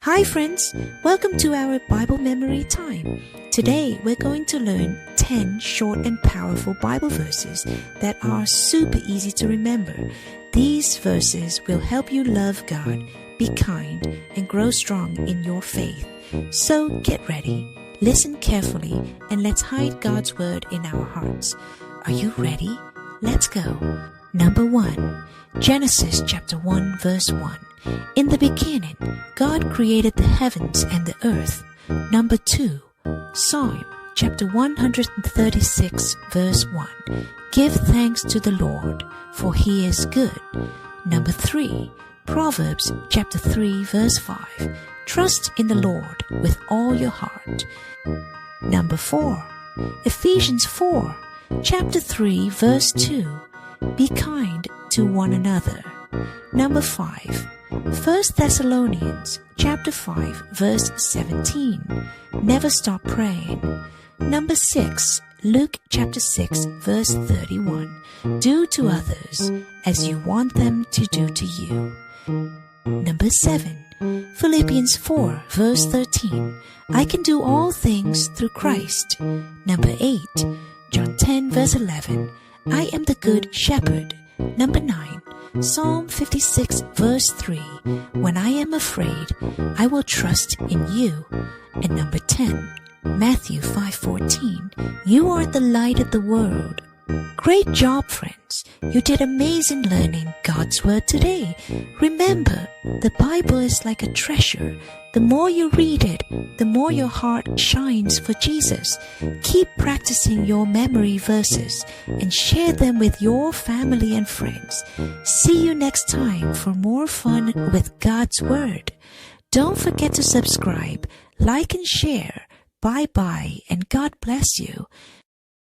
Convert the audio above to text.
Hi friends, welcome to our Bible memory time. Today we're going to learn 10 short and powerful Bible verses that are super easy to remember. These verses will help you love God, be kind, and grow strong in your faith. So get ready, listen carefully, and let's hide God's word in our hearts. Are you ready? Let's go. Number 1, Genesis chapter 1 verse 1. In the beginning, God created the heavens and the earth. Number 2, Psalm chapter 136 verse 1. Give thanks to the Lord, for he is good. Number 3, Proverbs chapter 3 verse 5. Trust in the Lord with all your heart. Number 4, Ephesians 4 chapter 3 verse 2. Be kind to one another. Number 5, 1 Thessalonians chapter 5 verse 17. Never stop praying. Number 6, Luke chapter 6 verse 31. Do to others as you want them to do to you. Number 7, Philippians 4 verse 13. I can do all things through Christ. Number 8, John 10 verse 11. I am the good shepherd. Number 9, Psalm 56 verse 3. When I am afraid, I will trust in you. And number 10, Matthew 5:14. You are the light of the world. Great job, friends. You did amazing learning God's word today. Remember, the Bible is like a treasure. The more you read it, the more your heart shines for Jesus. Keep practicing your memory verses and share them with your family and friends. See you next time for more fun with God's word. Don't forget to subscribe, like and share. Bye-bye and God bless you.